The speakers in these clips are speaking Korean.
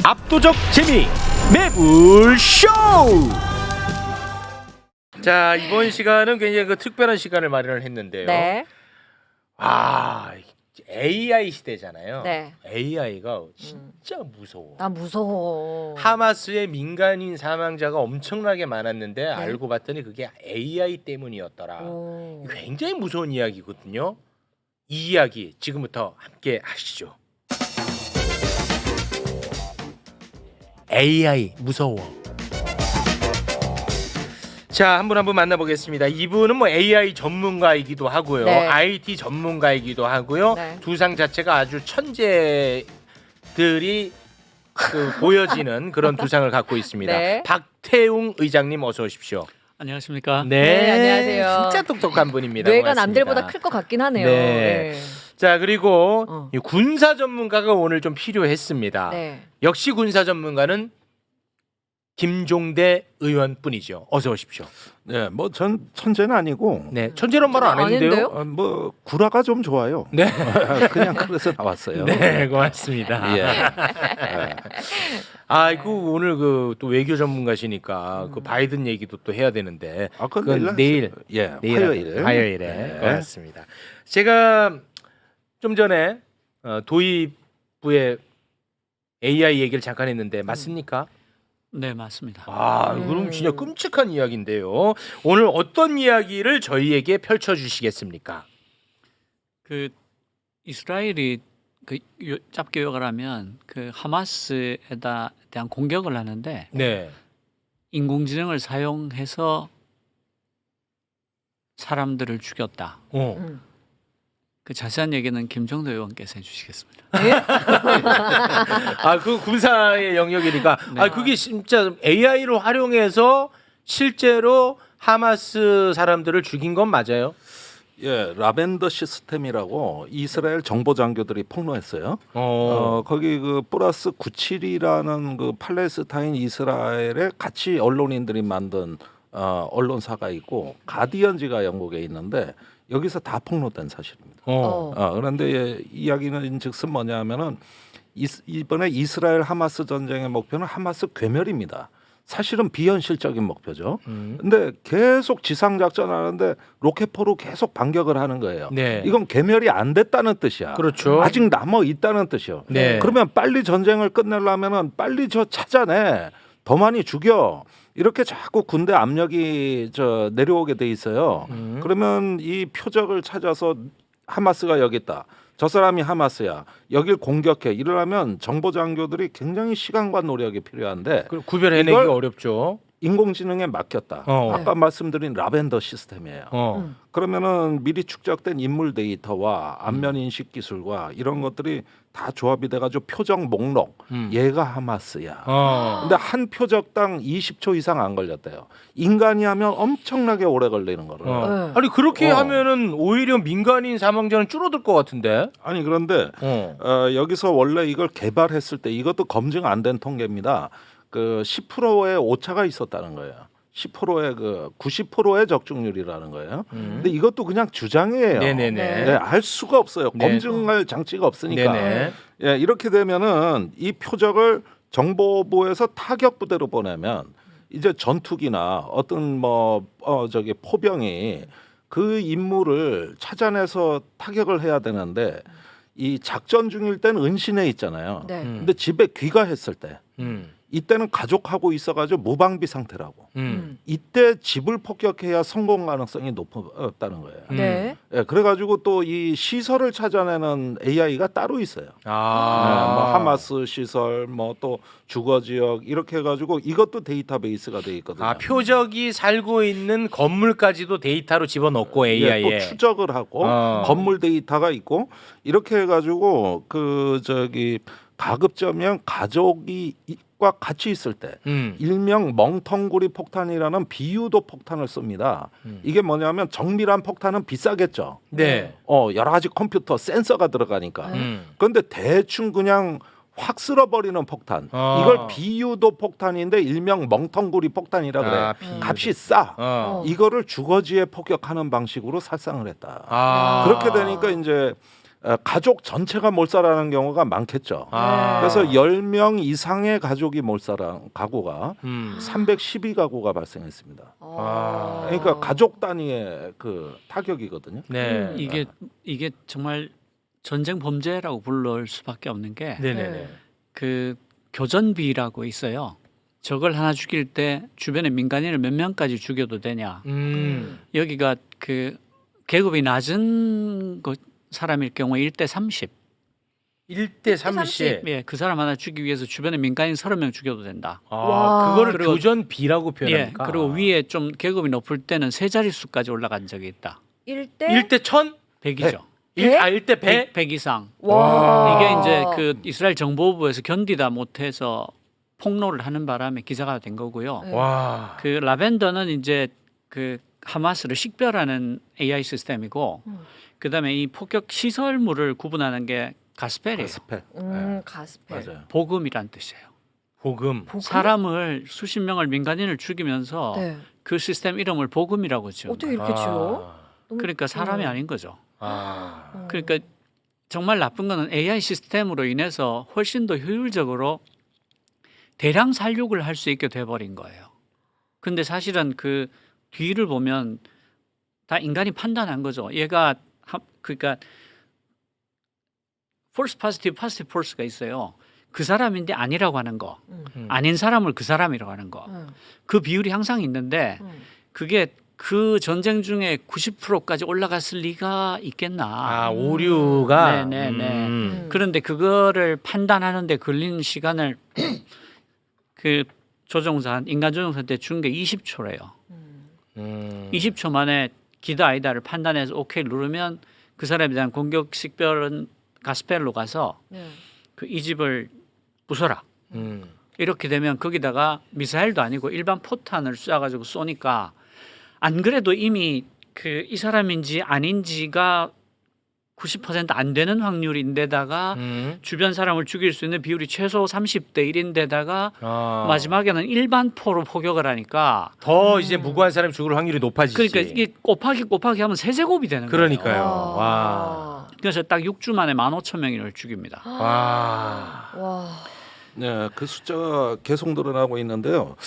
압도적 재미 매불쇼. 자, 이번 시간은 굉장히 특별한 시간을 마련을 했는데요. 네. AI 시대잖아요. 네. AI가 진짜 무서워. 난 무서워. 하마스의 민간인 사망자가 엄청나게 많았는데 알고 봤더니 그게 AI 때문이었더라. 굉장히 무서운 이야기거든요. 이 이야기 지금부터 함께 하시죠. AI 무서워. 자, 한 분 한 분 만나보겠습니다. 이분은 뭐 AI 전문가이기도 하고요. 네. IT 전문가이기도 하고요. 네. 두상 자체가 아주 천재들이 보여지는 그런 두상을 갖고 있습니다. 네. 박태웅 의장님 어서 오십시오. 안녕하십니까? 네, 안녕하세요. 진짜 똑똑한 분입니다. 뇌가 고맙습니다. 남들보다 클 것 같긴 하네요. 네. 자, 그리고 어. 이 군사 전문가가 오늘 좀 필요했습니다. 네. 역시 군사 전문가는 김종대 의원뿐이죠. 어서 오십시오. 네, 뭐 전 천재는 아니고 네, 천재란 말 안 했는데요. 아닌데요? 뭐 구라가 좀 좋아요. 네, 그냥 그래서 나왔어요. 네, 고맙습니다. 예. 아이고 오늘 그 또 외교 전문가시니까 그 바이든 얘기도 또 해야 되는데 그건 내일, 예, 화요일에 네. 고맙습니다. 제가 좀 전에 도입부의 AI 얘기를 잠깐 했는데 맞습니까? 네, 맞습니다. 그럼 진짜 끔찍한 이야기인데요. 오늘 어떤 이야기를 저희에게 펼쳐주시겠습니까? 그 이스라엘이 짧게 요약을 하면 그 하마스에 대한 공격을 하는데 네. 인공지능을 사용해서 사람들을 죽였다. 그 자세한 얘기는 김종대 의원께서 해주시겠습니다. 그 군사의 영역이니까. 네. 그게 진짜 AI를 활용해서 실제로 하마스 사람들을 죽인 건 맞아요? 예, 라벤더 시스템이라고 이스라엘 정보 장교들이 폭로했어요. 거기 그 플러스 97이라는 그 팔레스타인 이스라엘의 같이 언론인들이 만든 언론사가 있고 가디언지가 영국에 있는데 여기서 다 폭로된 사실입니다. 그런데 이야기는 즉슨 뭐냐면은 이번에 이스라엘 하마스 전쟁의 목표는 하마스 괴멸입니다. 사실은 비현실적인 목표죠. 근데 계속 지상 작전하는데 로켓포로 계속 반격을 하는 거예요. 네. 이건 괴멸이 안 됐다는 뜻이야. 그렇죠. 아직 남아 있다는 뜻이요. 네. 그러면 빨리 전쟁을 끝내려면은 빨리 찾아내. 더 많이 죽여. 이렇게 자꾸 군대 압력이 내려오게 돼 있어요. 그러면 이 표적을 찾아서 하마스가 여기 있다. 저 사람이 하마스야. 여길 공격해. 이러려면 정보 장교들이 굉장히 시간과 노력이 필요한데 구별해내기가 이걸 어렵죠. 인공지능에 맡겼다. 아까 말씀드린 라벤더 시스템이에요. 그러면은 미리 축적된 인물 데이터와 안면 인식 기술과 이런 것들이 다 조합이 돼가지고 표적 목록. 얘가 하마스야. 근데 한 표적당 20초 이상 안 걸렸대요. 인간이 하면 엄청나게 오래 걸리는 거를. 아니 그렇게 하면은 오히려 민간인 사망자는 줄어들 것 같은데. 아니 그런데 여기서 원래 이걸 개발했을 때 이것도 검증 안 된 통계입니다. 그 10%의 오차가 있었다는 거예요. 10%의 90%의 적중률이라는 거예요. 근데 이것도 그냥 주장이에요. 네네네. 네, 알 수가 없어요. 네. 검증할 장치가 없으니까. 네네. 예, 이렇게 되면은 이 표적을 정보부에서 타격 부대로 보내면 이제 전투기나 어떤 포병이 그 임무를 찾아내서 타격을 해야 되는데 이 작전 중일 때는 은신해 있잖아요. 네. 근데 집에 귀가했을 때 이때는 가족하고 있어가지고 무방비 상태라고. 이때 집을 폭격해야 성공 가능성이 높다는 거예요. 네. 예, 그래가지고 또 이 시설을 찾아내는 AI가 따로 있어요. 뭐 하마스 시설, 뭐 또 주거 지역 이렇게 해가지고 이것도 데이터베이스가 돼 있거든요. 표적이 살고 있는 건물까지도 데이터로 집어넣고 AI에 또 추적을 하고 건물 데이터가 있고 이렇게 해가지고 가급적이면 가족과 같이 있을 때 일명 멍텅구리 폭탄이라는 비유도 폭탄을 씁니다. 이게 뭐냐면 정밀한 폭탄은 비싸겠죠. 네. 여러 가지 컴퓨터 센서가 들어가니까. 그런데 대충 그냥 확 쓸어버리는 폭탄. 이걸 비유도 폭탄인데 일명 멍텅구리 폭탄이라 그래. 값이 싸. 이거를 주거지에 폭격하는 방식으로 살상을 했다. 그렇게 되니까 이제 가족 전체가 몰살하는 경우가 많겠죠. 아. 그래서 10명 이상의 가족이 몰살한 가구가 312가구가 발생했습니다. 아. 그러니까 가족 단위의 그 타격이거든요. 네. 이게 정말 전쟁 범죄라고 부를 수밖에 없는 게 네네네. 그 교전비라고 있어요. 적을 하나 죽일 때 주변에 민간인을 몇 명까지 죽여도 되냐. 여기가 그 계급이 낮은 사람일 경우에 1대 30. 1대 30. 예, 그 사람 하나 죽이기 위해서 주변에 민간인 30명 죽여도 된다. 아, 와. 그거를 그리고- 교전비라고 예, 표현합니까? 그리고 위에 좀 계급이 높을 때는 세 자릿수까지 올라간 적이 있다. 1대 1대 1000? 100이죠. 1대 100? 100 이상. 와. 이게 이제 그 이스라엘 정보부에서 견디다 못해서 폭로를 하는 바람에 기사가 된 거고요. 네. 와. 그 라벤더는 이제 그 하마스를 식별하는 AI 시스템이고, 그다음에 이 폭격 시설물을 구분하는 게 가스펠이에요. 스펠. 가스펠. 맞아요. 복음이란 뜻이에요. 복음. 사람을 수십 명을 민간인을 죽이면서 네. 그 시스템 이름을 복음이라고 지은 어떻게 거예요. 이렇게 지어? 너무- 그러니까 사람이 음. 아닌 거죠. 아. 그러니까 정말 나쁜 거는 AI 시스템으로 인해서 훨씬 더 효율적으로 대량 살육을 할 수 있게 돼버린 거예요. 근데 사실은 그 뒤를 보면 다 인간이 판단한 거죠. 얘가 그러니까 false positive, positive false가 있어요. 그 사람인데 아니라고 하는 거, 아닌 사람을 그 사람이라고 하는 거. 그 비율이 항상 있는데 그게 그 전쟁 중에 90%까지 올라갔을 리가 있겠나. 아, 오류가. 네네네. 그런데 그거를 판단하는데 걸린 시간을 그 조종사, 인간 조종사한테 준 게 20초래요. 20초 만에 기다 아이다를 판단해서 오케이 누르면 그 사람에 대한 공격 식별은 가스펠로 가서 네. 그 이 집을 부숴라. 이렇게 되면 거기다가 미사일도 아니고 일반 포탄을 쏴가지고 쏘니까 안 그래도 이미 그 이 사람인지 아닌지가 90% 안 되는 확률인데다가 주변 사람을 죽일 수 있는 비율이 최소 30대 1인데다가 아. 마지막에는 일반 포로 포격을 하니까 더 이제 무고한 사람이 죽을 확률이 높아지지. 그러니까 이게 곱하기 하면 세제곱이 되는 거예요. 그러니까요. 와. 그래서 딱 6주 만에 15,000명을 죽입니다. 와. 와. 네, 그 숫자가 계속 늘어나고 있는데요.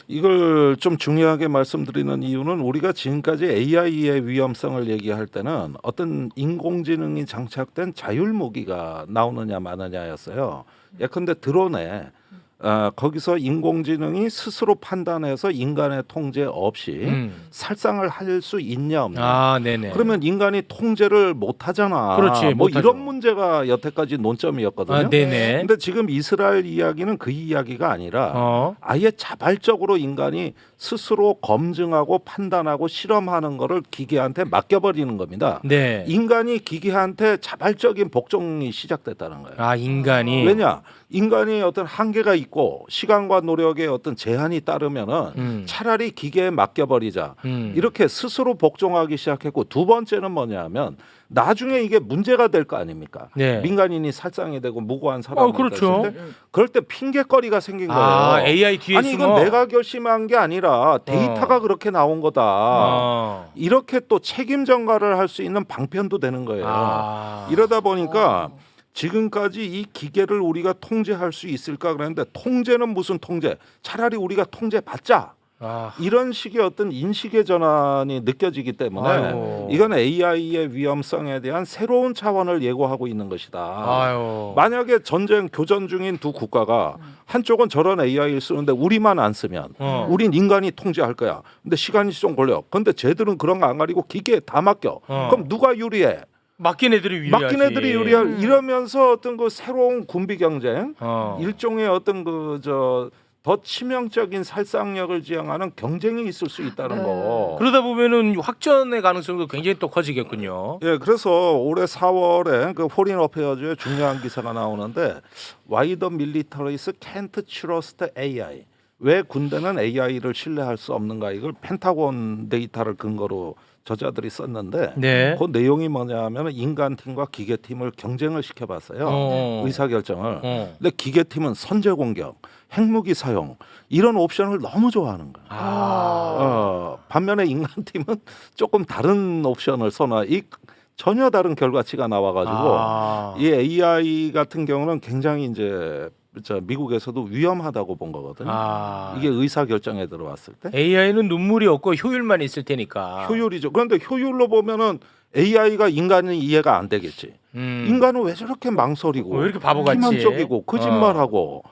이걸 좀 중요하게 말씀드리는 이유는 우리가 지금까지 AI의 위험성을 얘기할 때는 어떤 인공지능이 장착된 자율무기가 나오느냐 마느냐였어요. 예컨대 드론에 거기서 인공지능이 스스로 판단해서 인간의 통제 없이 살상을 할 수 있냐 없냐. 아, 네네. 그러면 인간이 통제를 못 하잖아. 그렇지, 뭐 못하죠. 이런 문제가 여태까지 논점이었거든요. 아, 네네. 근데 지금 이스라엘 이야기는 그 이야기가 아니라 아예 자발적으로 인간이 스스로 검증하고 판단하고 실험하는 거를 기계한테 맡겨버리는 겁니다. 네. 인간이 기계한테 자발적인 복종이 시작됐다는 거예요. 아, 인간이. 왜냐? 인간이 어떤 한계가 있고 시간과 노력에 어떤 제한이 따르면은 차라리 기계에 맡겨버리자. 이렇게 스스로 복종하기 시작했고, 두 번째는 뭐냐면 나중에 이게 문제가 될 거 아닙니까? 네. 민간인이 살상이 되고 무고한 사람이 그렇죠. 있을 때 그럴 때 핑계거리가 생긴 거예요. 아, AI 뒤에 아니 숨어. 이건 내가 결심한 게 아니라 데이터가 그렇게 나온 거다. 이렇게 또 책임 전가를 할 수 있는 방편도 되는 거예요. 아. 이러다 보니까 지금까지 이 기계를 우리가 통제할 수 있을까 그랬는데, 통제는 무슨 통제? 차라리 우리가 통제받자. 아. 이런 식의 어떤 인식의 전환이 느껴지기 때문에 아이고. 이건 AI의 위험성에 대한 새로운 차원을 예고하고 있는 것이다. 아유. 만약에 교전 중인 두 국가가 한쪽은 저런 AI를 쓰는데 우리만 안 쓰면 우린 인간이 통제할 거야. 근데 시간이 좀 걸려. 근데 쟤들은 그런 거 안 가리고 기계에 다 맡겨. 그럼 누가 유리해? 맡긴 애들이 유리하지. 맡긴 애들이 유리할. 이러면서 어떤 그 새로운 군비 경쟁, 일종의 어떤 더 치명적인 살상력을 지향하는 경쟁이 있을 수 있다는 거. 그러다 보면은 확전의 가능성도 굉장히 또 커지겠군요. 예, 그래서 올해 4월에 그 포린 어페어즈에 중요한 기사가 나오는데, Why the militaries can't trust AI. 왜 군대는 AI를 신뢰할 수 없는가? 이걸 펜타곤 데이터를 근거로 저자들이 썼는데, 네. 그 내용이 뭐냐면 인간 팀과 기계 팀을 경쟁을 시켜봤어요. 의사 결정을. 근데 기계 팀은 선제 공격, 핵무기 사용 이런 옵션을 너무 좋아하는 거예요. 반면에 인간 팀은 조금 다른 옵션을 선호해. 이 전혀 다른 결과치가 나와가지고 이 AI 같은 경우는 굉장히 이제 미국에서도 위험하다고 본 거거든요. 이게 의사 결정에 들어왔을 때 AI는 눈물이 없고 효율만 있을 테니까. 효율이죠. 그런데 효율로 보면은 AI가 인간은 이해가 안 되겠지. 인간은 왜 저렇게 망설이고 왜 이렇게 바보같이 기만적이고 거짓말하고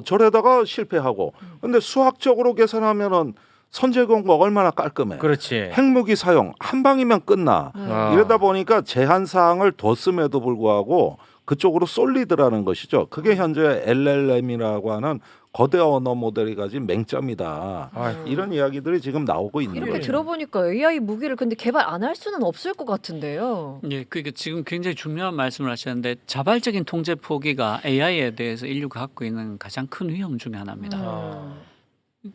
저래다가 실패하고. 근데 수학적으로 계산하면은 선제공격 얼마나 깔끔해. 그렇지. 핵무기 사용 한 방이면 끝나. 이러다 보니까 제한 사항을 뒀음에도 불구하고 그쪽으로 쏠리더라는 것이죠. 그게 현재 LLM이라고 하는 거대 언어 모델이 가진 맹점이다. 이런 이야기들이 지금 나오고 있는 이렇게 거예요. 들어보니까 AI 무기를 근데 개발 안 할 수는 없을 것 같은데요. 예, 그러니까 지금 굉장히 중요한 말씀을 하셨는데 자발적인 통제 포기가 AI에 대해서 인류가 갖고 있는 가장 큰 위험 중에 하나입니다.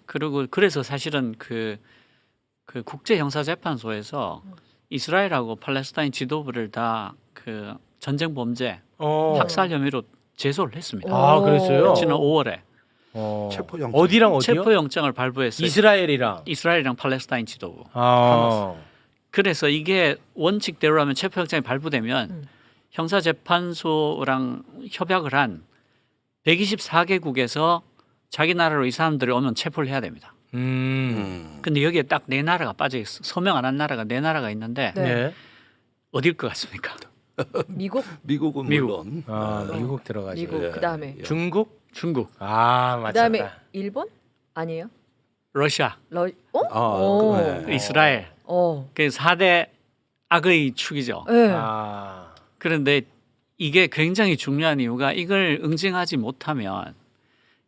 그리고 그래서 사실은 그 국제 형사재판소에서 이스라엘하고 팔레스타인 지도부를 다 그 전쟁 범죄 학살 혐의로 제소를 했습니다. 아, 그랬어요? 지난 5월에 체포영장. 어디랑 어디요? 체포 영장을 발부했어요. 이스라엘이랑 팔레스타인 지도부. 그래서 이게 원칙대로라면 체포 영장이 발부되면 형사재판소랑 협약을 한 124개국에서 자기 나라로 이 사람들이 오면 체포를 해야 됩니다. 근데 여기에 딱 네 나라가 빠져 있어. 서명 안 한 나라가 네 나라가 있는데 네. 어딜 것 같습니까? 미국은 미국. 물론. 미국 들어가죠. 미국 그다음에 중국? 중국, 맞았다. 그다음에 일본? 아니에요? 러시아, 이스라엘. 그 4대 악의 축이죠. 네. 그런데 이게 굉장히 중요한 이유가 이걸 응징하지 못하면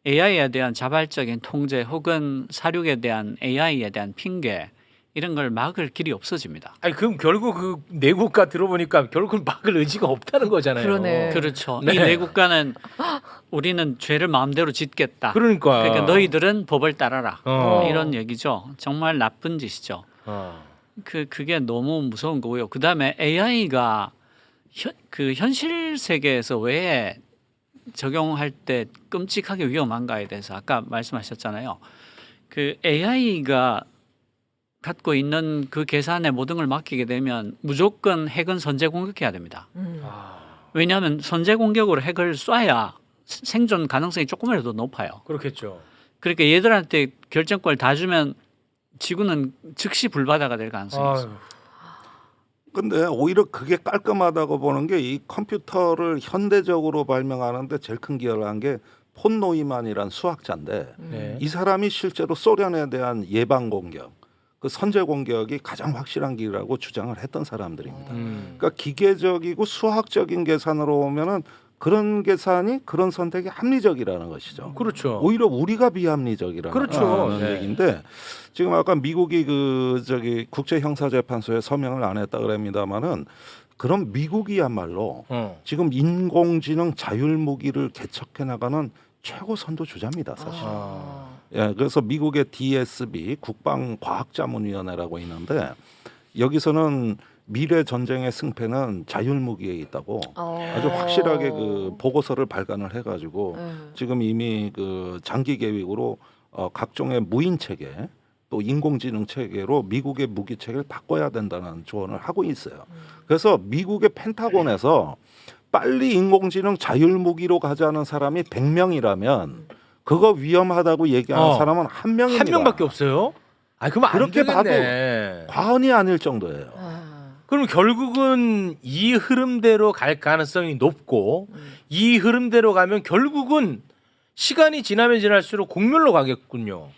AI에 대한 자발적인 통제 혹은 사륙에 대한 AI에 대한 핑계 이런 걸 막을 길이 없어집니다. 아니 그럼 결국 그 네 국가 들어보니까 결국 막을 의지가 없다는 거잖아요. 그러네. 그렇죠. 네. 이 네 국가는 우리는 죄를 마음대로 짓겠다. 그러니까 너희들은 법을 따라라. 어. 이런 얘기죠. 정말 나쁜 짓이죠. 그게 너무 무서운 거고요. 그다음에 AI가 그 현실 세계에서 왜 적용할 때 끔찍하게 위험한가에 대해서 아까 말씀하셨잖아요. 그 AI가 갖고 있는 그 계산의 모든 걸 맡기게 되면 무조건 핵은 선제 공격해야 됩니다. 왜냐하면 선제 공격으로 핵을 쏴야 생존 가능성이 조금이라도 높아요. 그렇겠죠. 그러니까 얘들한테 결정권을 다 주면 지구는 즉시 불바다가 될 가능성이 있어요. 근데 오히려 그게 깔끔하다고 보는 게 이 컴퓨터를 현대적으로 발명하는데 제일 큰 기여를 한 게 폰 노이만이란 수학자인데 네. 이 사람이 실제로 소련에 대한 예방 공격, 그 선제 공격이 가장 확실한 길이라고 주장을 했던 사람들입니다. 그러니까 기계적이고 수학적인 계산으로 보면은 그런 계산이 그런 선택이 합리적이라는 것이죠. 그렇죠. 오히려 우리가 비합리적이라는 그렇죠. 네. 얘기인데 지금 아까 미국이 국제 형사재판소에 서명을 안 했다 그럽니다만은 그럼 미국이야말로 지금 인공지능 자율 무기를 개척해 나가는 최고 선도 주자입니다, 사실. 예, 그래서 미국의 DSB 국방과학자문위원회라고 있는데 여기서는 미래 전쟁의 승패는 자율 무기에 있다고 아주 확실하게 그 보고서를 발간을 해가지고 지금 이미 그 장기 계획으로 각종의 무인 체계 또 인공지능 체계로 미국의 무기 체계를 바꿔야 된다는 조언을 하고 있어요. 그래서 미국의 펜타곤에서 빨리 인공지능 자율 무기로 가자는 사람이 100명이라면 그거 위험하다고 얘기하는 사람은 한 명입니다. 한 명밖에 없어요? 그럼 안 그렇게 되겠네. 과언이 아닐 정도예요. 그럼 결국은 이 흐름대로 갈 가능성이 높고 이 흐름대로 가면 결국은 시간이 지나면 지날수록 공멸로 가겠군요.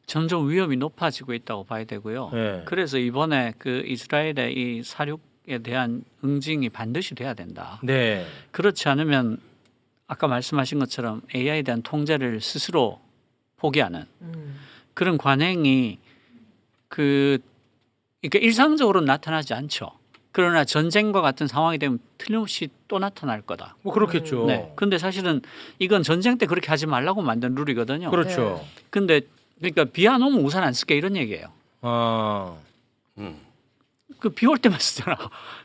점점 위험이 높아지고 있다고 봐야 되고요. 네. 그래서 이번에 그 이스라엘의 이 사륙에 대한 응징이 반드시 돼야 된다. 네. 그렇지 않으면 아까 말씀하신 것처럼 AI에 대한 통제를 스스로 포기하는 그런 관행이 그러니까 일상적으로 나타나지 않죠. 그러나 전쟁과 같은 상황이 되면 틀림없이 또 나타날 거다. 뭐 그렇겠죠. 네. 근데 사실은 이건 전쟁 때 그렇게 하지 말라고 만든 룰이거든요. 그렇죠. 근데 그러니까 비 안 오면 우산 안 쓸게 이런 얘기예요. 그 비 올 때만 쓰잖아.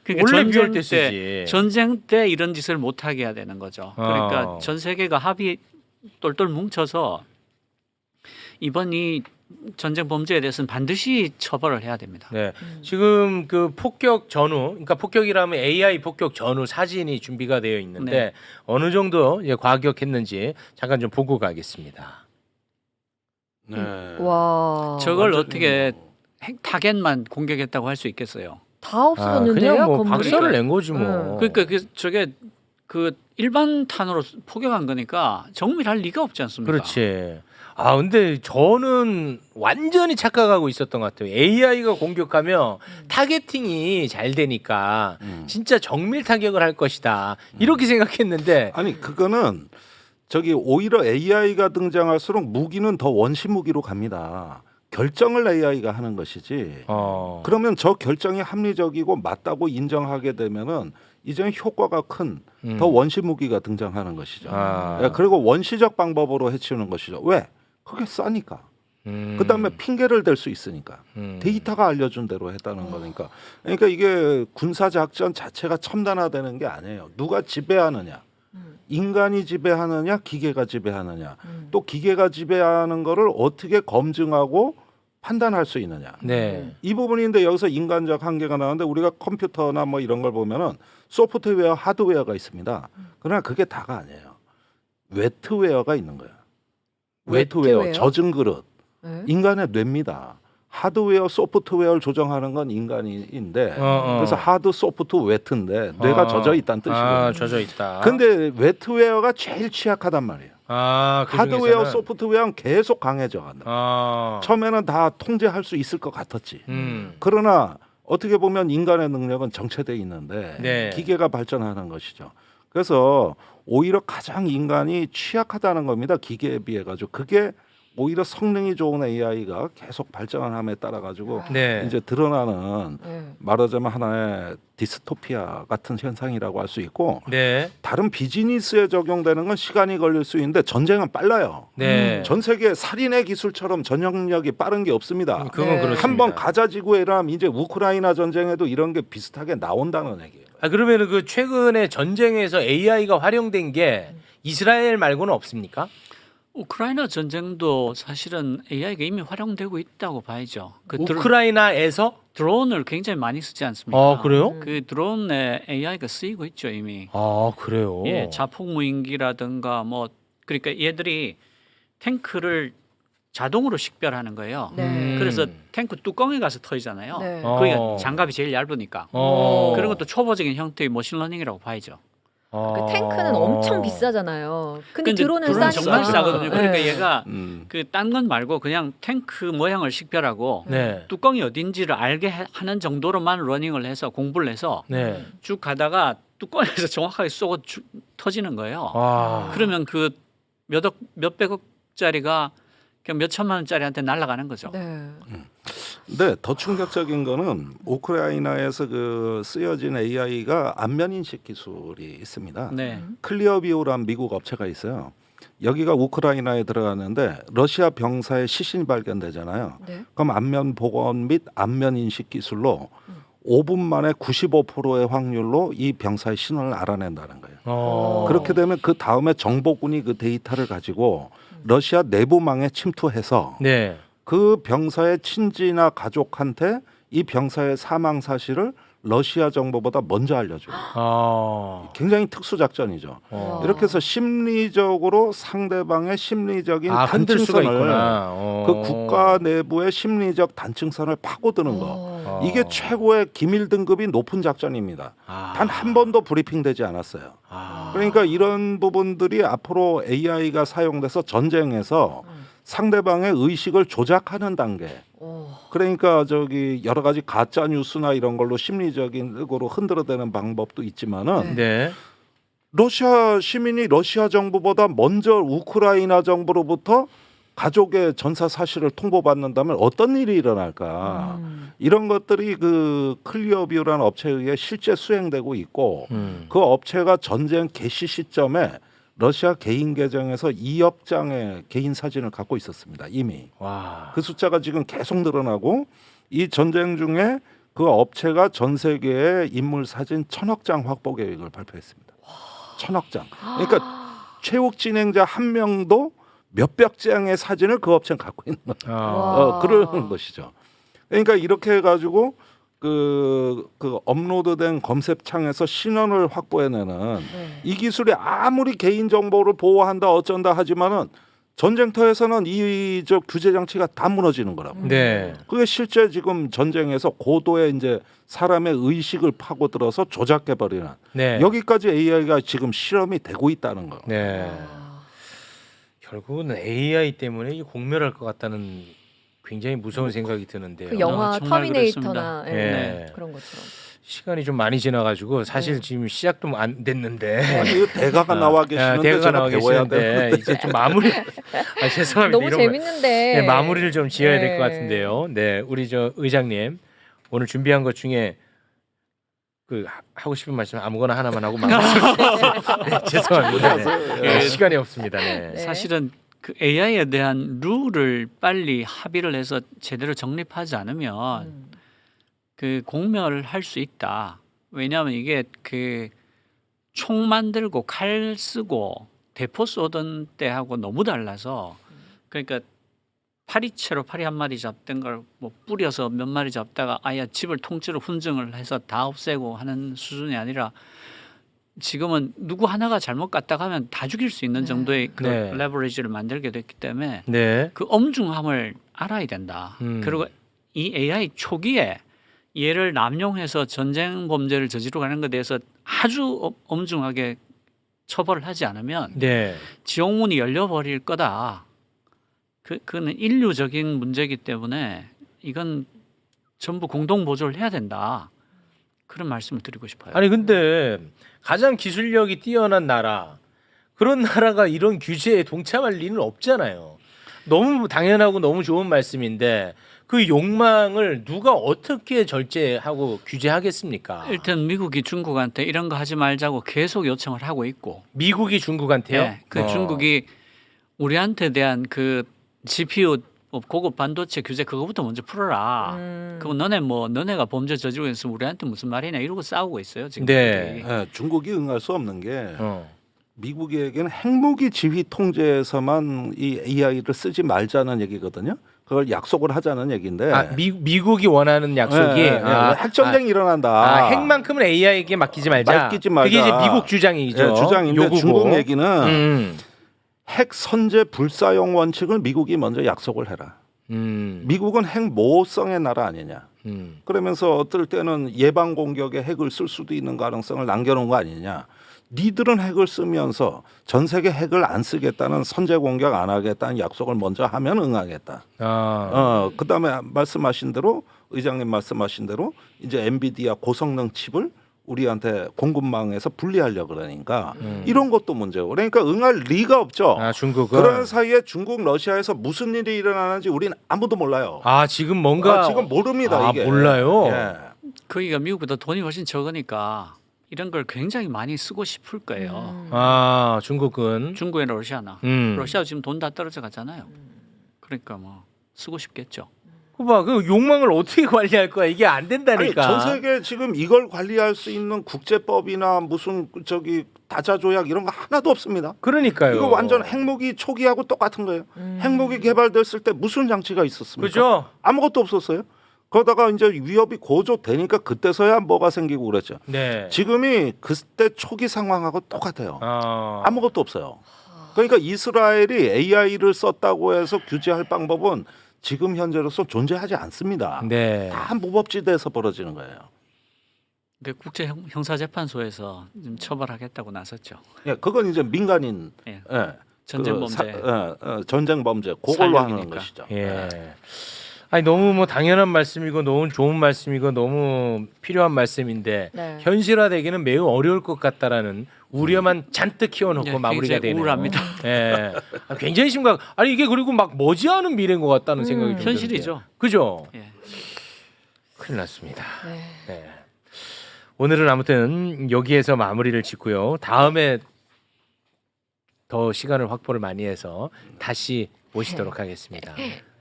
그러니까 원래 비 올 전쟁 때 쓰지. 전쟁 때 이런 짓을 못 하게 해야 되는 거죠. 그러니까 전 세계가 합의 똘똘 뭉쳐서 이번 이 전쟁 범죄에 대해서는 반드시 처벌을 해야 됩니다. 네. 지금 그 폭격 전후, 그러니까 폭격이라면 AI 폭격 전후 사진이 준비가 되어 있는데 네. 어느 정도 이제 과격했는지 잠깐 좀 보고 가겠습니다. 네. 와. 저걸 완전히 어떻게 뭐. 타겟만 공격했다고 할 수 있겠어요? 다 없어졌는데요. 그냥 뭐 건물이? 박살을 낸 거지 뭐. 그러니까 저게 그 일반 탄으로 포격한 거니까 정밀할 리가 없지 않습니까? 그렇지. 아 근데 저는 완전히 착각하고 있었던 것 같아요. AI가 공격하면 타겟팅이 잘 되니까 진짜 정밀 타격을 할 것이다 이렇게 생각했는데 아니 그거는 저기 오히려 AI가 등장할수록 무기는 더 원시 무기로 갑니다. 결정을 AI가 하는 것이지. 그러면 저 결정이 합리적이고 맞다고 인정하게 되면은 이제는 효과가 큰 더 원시 무기가 등장하는 것이죠. 예, 그리고 원시적 방법으로 해치우는 것이죠. 왜? 그게 싸니까. 그다음에 핑계를 댈 수 있으니까. 데이터가 알려준 대로 했다는 거니까. 그러니까 이게 군사 작전 자체가 첨단화되는 게 아니에요. 누가 지배하느냐. 인간이 지배하느냐, 기계가 지배하느냐. 또 기계가 지배하는 거를 어떻게 검증하고 판단할 수 있느냐. 네. 이 부분인데 여기서 인간적 한계가 나오는데 우리가 컴퓨터나 뭐 이런 걸 보면은 소프트웨어, 하드웨어가 있습니다. 그러나 그게 다가 아니에요. 웨트웨어가 있는 거야. 웨트웨어, 웨트웨어? 젖은 그릇. 네. 인간의 뇌입니다. 하드웨어, 소프트웨어를 조정하는 건 인간인데 그래서 하드, 소프트, 웨트인데 뇌가 젖어 있다는 뜻이거든요. 젖어 있다. 근데 웨트웨어가 제일 취약하단 말이에요. 그 하드웨어, 중에서는- 소프트웨어는 계속 강해져 간다. 처음에는 다 통제할 수 있을 것 같았지. 그러나 어떻게 보면 인간의 능력은 정체돼 있는데 네. 기계가 발전하는 것이죠. 그래서 오히려 가장 인간이 취약하다는 겁니다. 기계에 비해 가지고 그게 오히려 성능이 좋은 AI가 계속 발전함에 따라 가지고 네. 이제 드러나는 네. 말하자면 하나의 디스토피아 같은 현상이라고 할 수 있고 네. 다른 비즈니스에 적용되는 건 시간이 걸릴 수 있는데 전쟁은 빨라요. 네. 전 세계 살인의 기술처럼 전역력이 빠른 게 없습니다. 그건 네. 그렇습니다. 한번 가자지구에 일어나면 이제 우크라이나 전쟁에도 이런 게 비슷하게 나온다는 얘기예요. 그러면 그 최근에 전쟁에서 AI가 활용된 게 이스라엘 말고는 없습니까? 우크라이나 전쟁도 사실은 AI가 이미 활용되고 있다고 봐야죠. 그 우크라이나에서? 드론을 굉장히 많이 쓰지 않습니까? 그래요? 그 드론에 AI가 쓰이고 있죠 이미. 그래요. 예, 자폭 무인기라든가 뭐 그러니까 얘들이 탱크를 자동으로 식별하는 거예요. 네. 그래서 탱크 뚜껑에 가서 터지잖아요. 네. 거기가 장갑이 제일 얇으니까. 그런 것도 초보적인 형태의 머신러닝이라고 봐야죠. 그 탱크는 엄청 비싸잖아요. 근데 드론은 드론은 싸니까. 정말 싸거든요. 그러니까 네. 얘가 그 딴 건 말고 그냥 탱크 모양을 식별하고 네. 뚜껑이 어딘지를 알게 하는 정도로만 러닝을 해서 공부를 해서 네. 쭉 가다가 뚜껑에서 정확하게 쏘고 터지는 거예요. 그러면 그 몇백억짜리가 그냥 몇 천만 원짜리한테 날아가는 거죠. 네. 근데 더 충격적인 거는 우크라이나에서 그 쓰여진 AI가 안면 인식 기술이 있습니다. 네. 클리어비오라는 미국 업체가 있어요. 여기가 우크라이나에 들어갔는데 러시아 병사의 시신이 발견되잖아요. 네. 그럼 안면 복원 및 안면 인식 기술로 5분 만에 95%의 확률로 이 병사의 신원을 알아낸다는 거예요. 그렇게 되면 그 다음에 정보군이 그 데이터를 가지고 러시아 내부망에 침투해서 네. 그 병사의 친지나 가족한테 이 병사의 사망 사실을 러시아 정보보다 먼저 알려줘요. 굉장히 특수 작전이죠. 이렇게 해서 심리적으로 상대방의 심리적인 흔들 수가 단층선을 있구나. 그 국가 내부의 심리적 단층선을 파고드는 거. 이게 최고의 기밀 등급이 높은 작전입니다. 단 한 번도 브리핑되지 않았어요. 그러니까 이런 부분들이 앞으로 AI가 사용돼서 전쟁에서 상대방의 의식을 조작하는 단계. 그러니까 저기 여러 가지 가짜 뉴스나 이런 걸로 심리적으로 흔들어대는 방법도 있지만은 네. 러시아 시민이 러시아 정부보다 먼저 우크라이나 정부로부터 가족의 전사 사실을 통보받는다면 어떤 일이 일어날까? 이런 것들이 그 클리어뷰라는 업체에 의해 실제 수행되고 있고 그 업체가 전쟁 개시 시점에 러시아 개인 계정에서 2억 장의 개인 사진을 갖고 있었습니다. 이미. 그 숫자가 지금 계속 늘어나고 이 전쟁 중에 그 업체가 전 세계의 인물 사진 1,000억 장 확보 계획을 발표했습니다. 1,000억 장. 그러니까 최욱 진행자 한 명도 몇백 장의 사진을 그 업체는 갖고 있는 와. 그런 것이죠. 그러니까 이렇게 해가지고 그 업로드된 검색창에서 신원을 확보해내는 네. 이 기술이 아무리 개인 정보를 보호한다 어쩐다 하지만은 전쟁터에서는 이 규제 장치가 다 무너지는 거라고. 네. 그게 실제 지금 전쟁에서 고도의 이제 사람의 의식을 파고들어서 조작해 버리는 네. 여기까지 AI가 지금 실험이 되고 있다는 거. 네. 아. 결국은 AI 때문에 이 공멸할 것 같다는 굉장히 무서운 생각이 드는데요. 그 영화 정말 터미네이터나 그렇습니다. 예, 네. 그런 것처럼. 시간이 좀 많이 지나가지고 사실 네. 지금 시작도 안 됐는데 아니, 이거 대가가 나와 계시는데 대가가 제가 나와 배워야 계시는데 되는데. 이제 좀 마무리 죄송합니다. 너무 이런 거. 재밌는데 네, 마무리를 좀 지어야 될 것 네. 같은데요. 네, 우리 저 의장님 오늘 준비한 것 중에 그 하고 싶은 말씀 아무거나 하나만 하고 마무리. 네, 죄송합니다. 네. 네, 시간이 없습니다. 네. 네. 사실은 그 AI에 대한 룰을 빨리 합의를 해서 제대로 정립하지 않으면 음. 그 공멸할 수 있다. 왜냐하면 이게 그 총 만들고 칼 쓰고 대포 쏘던 때하고 너무 달라서 그러니까 파리채로 파리 한 마리 잡던 걸 뭐 뿌려서 몇 마리 잡다가 아예 집을 통째로 훈증을 해서 다 없애고 하는 수준이 아니라 지금은 누구 하나가 잘못 갔다 가면 다 죽일 수 있는 네. 정도의 그 네. 레버리지를 만들게 됐기 때문에 네. 그 엄중함을 알아야 된다. 그리고 이 AI 초기에 얘를 남용해서 전쟁 범죄를 저지르고 하는 것에 대해서 아주 엄중하게 처벌을 하지 않으면 네. 지옥문이 열려버릴 거다. 그는 인류적인 문제이기 때문에 이건 전부 공동 보조를 해야 된다. 그런 말씀을 드리고 싶어요. 아니 근데 가장 기술력이 뛰어난 나라 그런 나라가 이런 규제에 동참할 리는 없잖아요. 너무 당연하고 너무 좋은 말씀인데 그 욕망을 누가 어떻게 절제하고 규제하겠습니까? 일단 미국이 중국한테 이런 거 하지 말자고 계속 요청을 하고 있고, 미국이 중국한테요? 네, 그 중국이 우리한테 대한 그 GPU 고급 반도체 규제 그거부터 먼저 풀어라. 그럼 너네가 범죄 저지르고 있으면 우리한테 무슨 말이냐 이러고 싸우고 있어요 지금. 네. 네, 중국이 응할 수 없는 게 어. 미국에게는 핵무기 지휘 통제에서만 이 AI를 쓰지 말자는 얘기거든요. 그걸 약속을 하자는 얘기인데. 아, 미국이 원하는 약속이 핵전쟁이 일어난다. 핵만큼은 AI에게 맡기지 말자. 맡기지 말자. 그게 이제 미국 주장이죠. 네, 주장인데 요구고. 중국 얘기는 음. 핵 선제 불사용 원칙을 미국이 먼저 약속을 해라. 미국은 핵 모성의 나라 아니냐. 그러면서 어떨 때는 예방 공격에 핵을 쓸 수도 있는 가능성을 남겨놓은 거 아니냐. 니들은 핵을 쓰면서 전 세계 핵을 안 쓰겠다는 선제 공격 안 하겠다는 약속을 먼저 하면 응하겠다. 그다음에 말씀하신 대로 의장님 말씀하신 대로 이제 엔비디아 고성능 칩을 우리한테 공급망에서 분리하려고 그러니까 이런 것도 문제고 그러니까 응할 리가 없죠. 아, 중국은 그런 사이에 중국 러시아에서 무슨 일이 일어나는지 우리는 아무도 몰라요. 아, 지금 뭔가 지금 모릅니다. 이게. 몰라요. 예. 거기가 미국보다 돈이 훨씬 적으니까 이런 걸 굉장히 많이 쓰고 싶을 거예요. 아, 중국은 중국이나 러시아나 러시아 지금 돈 다 떨어져 갔잖아요. 그러니까 뭐 쓰고 싶겠죠. 그봐 그 욕망을 어떻게 관리할 거야? 이게 안 된다니까. 아니, 전 세계 지금 이걸 관리할 수 있는 국제법이나 무슨 저기 다자 조약 이런 거 하나도 없습니다. 그러니까요. 이거 완전 핵무기 초기하고 똑같은 거예요. 핵무기 개발됐을 때 무슨 장치가 있었습니까? 그죠? 아무것도 없었어요. 그러다가 이제 위협이 고조되니까 그때서야 뭐가 생기고 그랬죠. 네. 지금이 그때 초기 상황하고 똑같아요. 아. 아무것도 없어요. 그러니까 이스라엘이 AI를 썼다고 해서 규제할 방법은 지금 현재로서 존재하지 않습니다. 네. 다 무법지대에서 벌어지는 거예요. 근데 국제 형사재판소에서 지금 처벌하겠다고 나섰죠. 예, 그건 이제 민간인 예. 예, 전쟁 그 범죄. 전쟁 범죄 그걸로 하는 살력이니까. 것이죠. 예. 아니 너무 뭐 당연한 말씀이고 너무 좋은 말씀이고 너무 필요한 말씀인데 네. 현실화되기는 매우 어려울 것 같다라는 우려만 잔뜩 키워놓고 예, 마무리가 굉장히 되네요. 우울합니다. 예. 아, 굉장히 심각. 아니 이게 그리고 막 머지않은 미래인 것 같다는 생각이 좀 현실이죠. 드는데요. 그죠? 예. 큰일 났습니다. 네. 네. 오늘은 아무튼 여기에서 마무리를 짓고요. 다음에 더 시간을 확보를 많이 해서 다시 모시도록 하겠습니다.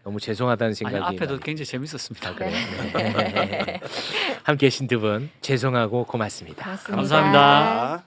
너무 죄송하다는 아니 생각이 앞에도 많이- 굉장히 재밌었습니다. 그래요? 네. 함께 계신 두 분 죄송하고 고맙습니다. 고맙습니다. 감사합니다.